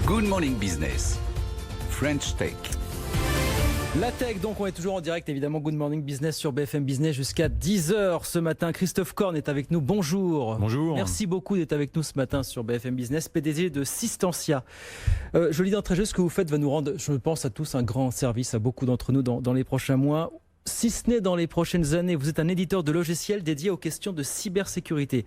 Good Morning Business, French Tech. La tech, donc on est toujours en direct évidemment. Good Morning Business sur BFM Business jusqu'à 10h ce matin. Christophe Korn est avec nous, bonjour. Bonjour. Merci beaucoup d'être avec nous ce matin sur BFM Business, PDG de Systentia. Je lis d'entrée de jeu, ce que vous faites va nous rendre, je pense à tous, un grand service, à beaucoup d'entre nous dans les prochains mois. Si ce n'est dans les prochaines années, vous êtes un éditeur de logiciels dédié aux questions de cybersécurité.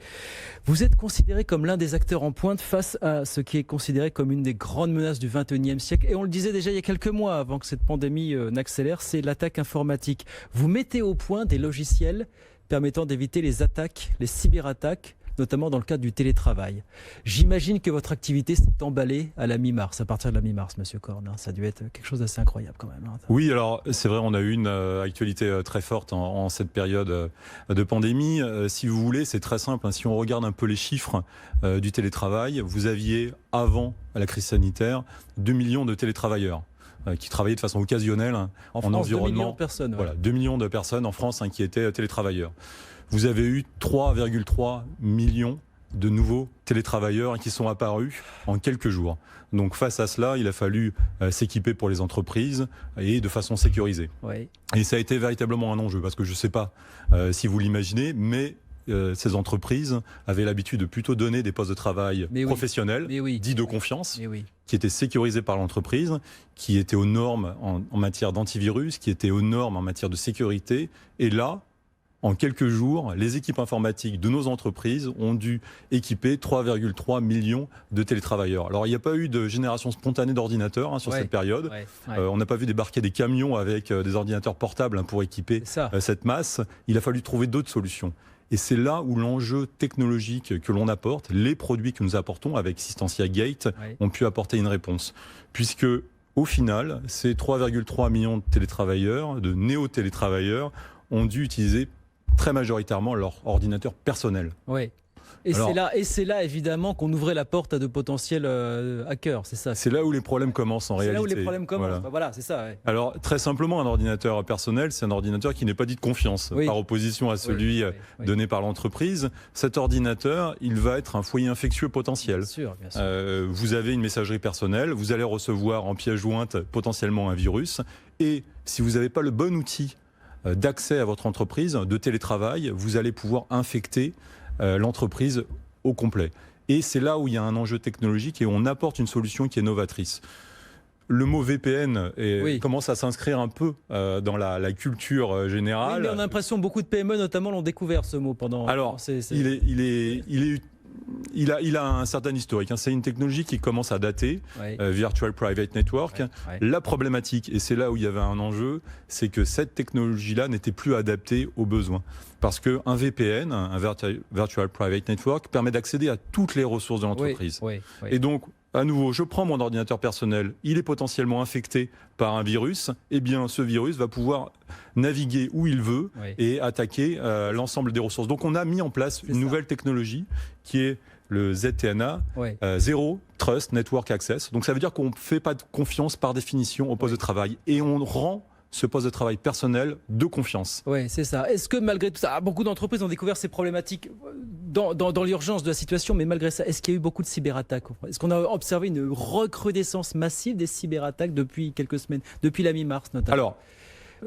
Vous êtes considéré comme l'un des acteurs en pointe face à ce qui est considéré comme une des grandes menaces du XXIe siècle. Et on le disait déjà il y a quelques mois, avant que cette pandémie n'accélère, c'est l'attaque informatique. Vous mettez au point des logiciels permettant d'éviter les attaques, les cyberattaques, notamment dans le cadre du télétravail. J'imagine que votre activité s'est emballée à la mi-mars, à partir de la mi-mars, Monsieur Korn. Ça a dû être quelque chose d'assez incroyable quand même. Oui, alors c'est vrai, on a eu une actualité très forte en cette période de pandémie. Si vous voulez, c'est très simple. Si on regarde un peu les chiffres du télétravail, vous aviez, avant la crise sanitaire, 2 millions de télétravailleurs qui travaillaient de façon occasionnelle en France, environnement. 2 millions de personnes. Ouais. Voilà, 2 millions de personnes en France qui étaient télétravailleurs. Vous avez eu 3,3 millions de nouveaux télétravailleurs qui sont apparus en quelques jours. Donc face à cela, il a fallu s'équiper pour les entreprises et de façon sécurisée. Oui. Et ça a été véritablement un enjeu, parce que je ne sais pas si vous l'imaginez, mais ces entreprises avaient l'habitude de plutôt donner des postes de travail professionnels, dits de confiance, qui étaient sécurisés par l'entreprise, qui étaient aux normes en matière d'antivirus, qui étaient aux normes en matière de sécurité. Et là, en quelques jours, les équipes informatiques de nos entreprises ont dû équiper 3,3 millions de télétravailleurs. Alors, il n'y a pas eu de génération spontanée d'ordinateurs sur cette période. On n'a pas vu débarquer des camions avec des ordinateurs portables pour équiper cette masse. Il a fallu trouver d'autres solutions. Et c'est là où l'enjeu technologique que l'on apporte, les produits que nous apportons avec Systentia Gate, ont pu apporter une réponse. Puisque, au final, ces 3,3 millions de télétravailleurs, de néo-télétravailleurs, ont dû utiliser très majoritairement leur ordinateur personnel. Oui. Et c'est là, évidemment, qu'on ouvrait la porte à de potentiels hackers, c'est ça. C'est là où les problèmes commencent en réalité. C'est là où les problèmes commencent. Voilà, c'est ça. Ouais. Alors, très simplement, un ordinateur personnel, c'est un ordinateur qui n'est pas dit de confiance, par opposition à celui donné par l'entreprise. Cet ordinateur, il va être un foyer infectieux potentiel. Bien sûr. Vous avez une messagerie personnelle, vous allez recevoir en pièce jointe potentiellement un virus. Et si vous n'avez pas le bon outil d'accès à votre entreprise, de télétravail, vous allez pouvoir infecter l'entreprise au complet. Et c'est là où il y a un enjeu technologique et on apporte une solution qui est novatrice. Le mot VPN commence à s'inscrire un peu dans la culture générale. Oui, mais on a l'impression que beaucoup de PME notamment l'ont découvert ce mot pendant... Alors, il a un certain historique. C'est une technologie qui commence à dater, Virtual Private Network. La problématique, et c'est là où il y avait un enjeu, c'est que cette technologie-là n'était plus adaptée aux besoins. Parce qu'un VPN, un Virtual Private Network, permet d'accéder à toutes les ressources de l'entreprise. Et donc, à nouveau, je prends mon ordinateur personnel, il est potentiellement infecté par un virus, et bien ce virus va pouvoir naviguer où il veut et attaquer l'ensemble des ressources. Donc on a mis en place une nouvelle technologie qui est le ZTNA, Zero Trust Network Access. Donc ça veut dire qu'on ne fait pas de confiance par définition au poste de travail et on rend ce poste de travail personnel de confiance. Oui, c'est ça. Est-ce que malgré tout ça, beaucoup d'entreprises ont découvert ces problématiques dans l'urgence de la situation, mais malgré ça, est-ce qu'il y a eu beaucoup de cyberattaques? Est-ce qu'on a observé une recrudescence massive des cyberattaques depuis quelques semaines, depuis la mi-mars notamment? Alors,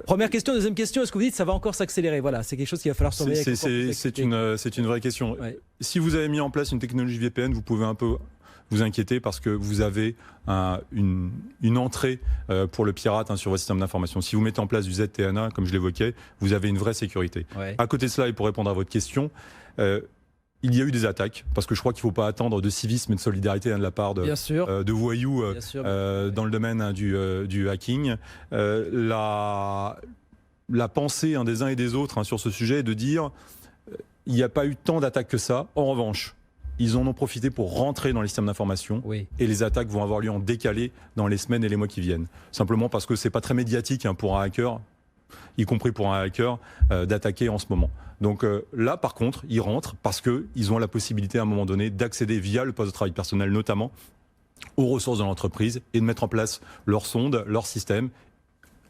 première question. Deuxième question, est-ce que vous dites que ça va encore s'accélérer? Voilà, c'est quelque chose qu'il va falloir surveiller. C'est une vraie question. Si vous avez mis en place une technologie VPN, vous pouvez un peu vous inquiéter parce que vous avez une entrée pour le pirate sur votre système d'information. Si vous mettez en place du ZTNA, comme je l'évoquais, vous avez une vraie sécurité. À côté de cela, et pour répondre à votre question, il y a eu des attaques, parce que je crois qu'il ne faut pas attendre de civisme et de solidarité de la part de voyous dans le domaine du hacking. La pensée des uns et des autres sur ce sujet est de dire il n'y a pas eu tant d'attaques que ça. En revanche, ils en ont profité pour rentrer dans les systèmes d'information et les attaques vont avoir lieu en décalé dans les semaines et les mois qui viennent. Simplement parce que ce n'est pas très médiatique pour un hacker, y compris pour un hacker, d'attaquer en ce moment. Donc là, par contre, ils rentrent parce qu'ils ont la possibilité à un moment donné d'accéder via le poste de travail personnel notamment aux ressources de l'entreprise et de mettre en place leurs sondes, leur système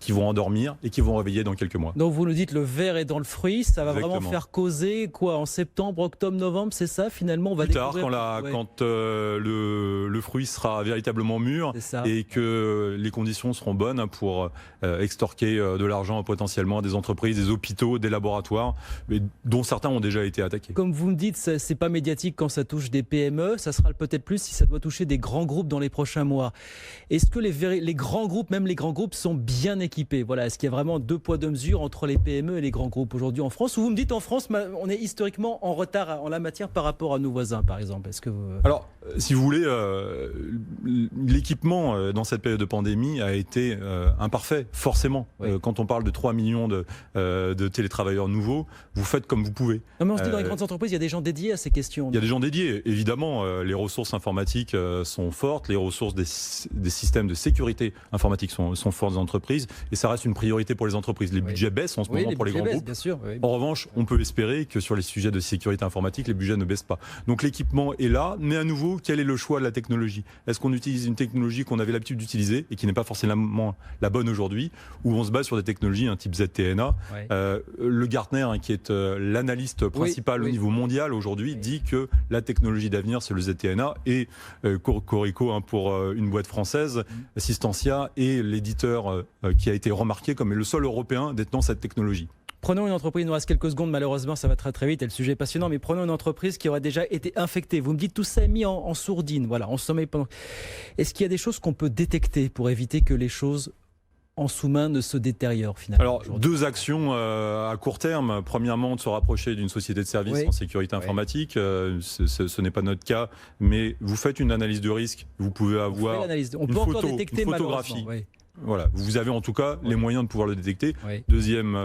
qui vont endormir et qui vont réveiller dans quelques mois. Donc vous nous dites le verre est dans le fruit, ça va vraiment faire causer quoi en septembre, octobre, novembre, c'est ça finalement on va plus tard quand le le fruit sera véritablement mûr et que les conditions seront bonnes pour extorquer de l'argent potentiellement à des entreprises, des hôpitaux, des laboratoires, mais dont certains ont déjà été attaqués. Comme vous me dites, c'est pas médiatique quand ça touche des PME, ça sera peut-être plus si ça doit toucher des grands groupes dans les prochains mois. Est-ce que les grands groupes, même les grands groupes, sont bien équipés? Voilà, est-ce qu'il y a vraiment deux poids deux mesures entre les PME et les grands groupes aujourd'hui en France? Ou vous me dites en France, on est historiquement en retard en la matière par rapport à nos voisins, par exemple? Est-ce que Alors, si vous voulez, l'équipement dans cette période de pandémie a été imparfait, forcément. Oui. Quand on parle de 3 millions de télétravailleurs nouveaux, vous faites comme vous pouvez. Non, mais on se dit dans les grandes entreprises, il y a des gens dédiés à ces questions. Il y a des gens dédiés, évidemment. Les ressources informatiques sont fortes, les ressources des systèmes de sécurité informatique sont fortes des entreprises, et ça reste une priorité pour les entreprises. Les budgets baissent en ce moment pour les grands groupes. Bien sûr, oui. En revanche, on peut espérer que sur les sujets de sécurité informatique, les budgets ne baissent pas. Donc l'équipement est là, mais à nouveau, quel est le choix de la technologie? Est-ce qu'on utilise une technologie qu'on avait l'habitude d'utiliser et qui n'est pas forcément la bonne aujourd'hui, ou on se base sur des technologies type ZTNA? Le Gartner, qui est l'analyste principal au niveau mondial aujourd'hui, dit que la technologie d'avenir, c'est le ZTNA, et Corico, pour une boîte française, Systentia, est l'éditeur qui a été remarqué comme le seul européen détenant cette technologie. Prenons une entreprise, il nous reste quelques secondes, malheureusement ça va très très vite et le sujet est passionnant, mais prenons une entreprise qui aurait déjà été infectée. Vous me dites tout ça est mis en sourdine, voilà, en sommeil pendant. Est-ce qu'il y a des choses qu'on peut détecter pour éviter que les choses en sous-main ne se détériorent finalement? Alors, deux actions à court terme. Premièrement, de se rapprocher d'une société de services en sécurité informatique. Ce n'est pas notre cas, mais vous faites une analyse de risque. Vous pouvez avoir on peut encore détecter, une photographie. Oui. Voilà, vous avez en tout cas les moyens de pouvoir le détecter. Deuxième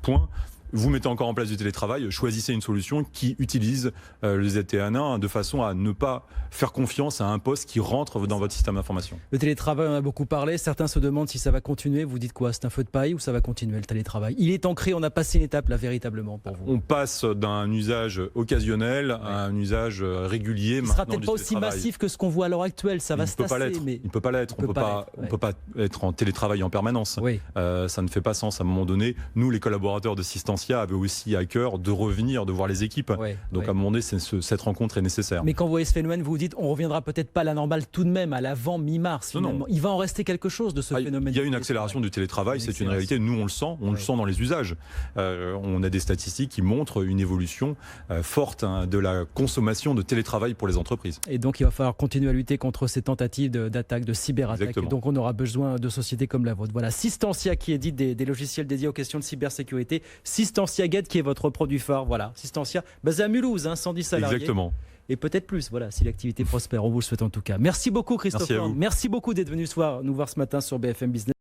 point, vous mettez encore en place du télétravail, choisissez une solution qui utilise le ZTNA de façon à ne pas faire confiance à un poste qui rentre dans votre système d'information. Le télétravail, on en a beaucoup parlé. Certains se demandent si ça va continuer. Vous dites quoi? C'est un feu de paille ou ça va continuer le télétravail? Il est ancré, on a passé une étape là véritablement pour vous? On passe d'un usage occasionnel à un usage régulier. Il ne sera peut-être pas aussi massif que ce qu'on voit à l'heure actuelle. Ça va se tasser. Il ne peut pas l'être. On ne peut pas être en télétravail en permanence. Ça ne fait pas sens à un moment donné. Nous, les collaborateurs de Systentia, avaient aussi à cœur de revenir, de voir les équipes. Donc à un moment donné, cette rencontre est nécessaire. Mais quand vous voyez ce phénomène, vous vous dites, on reviendra peut-être pas à la normale tout de même, à l'avant mi-mars. Non. Il va en rester quelque chose de ce phénomène. Il y a une accélération du télétravail, c'est une réalité. Nous, on le sent, le sent dans les usages. On a des statistiques qui montrent une évolution forte de la consommation de télétravail pour les entreprises. Et donc, il va falloir continuer à lutter contre ces tentatives d'attaque, de cyberattaque. Et donc, on aura besoin de sociétés comme la vôtre. Voilà, Systentia qui édite des logiciels dédiés aux questions de cybersécurité. Systentia Get qui est votre produit phare. Voilà, Systentia, basé à Mulhouse, 110 salariés. Exactement. Et peut-être plus, voilà, si l'activité prospère. On vous le souhaite en tout cas. Merci beaucoup Christophe. Merci beaucoup d'être venu nous voir ce matin sur BFM Business.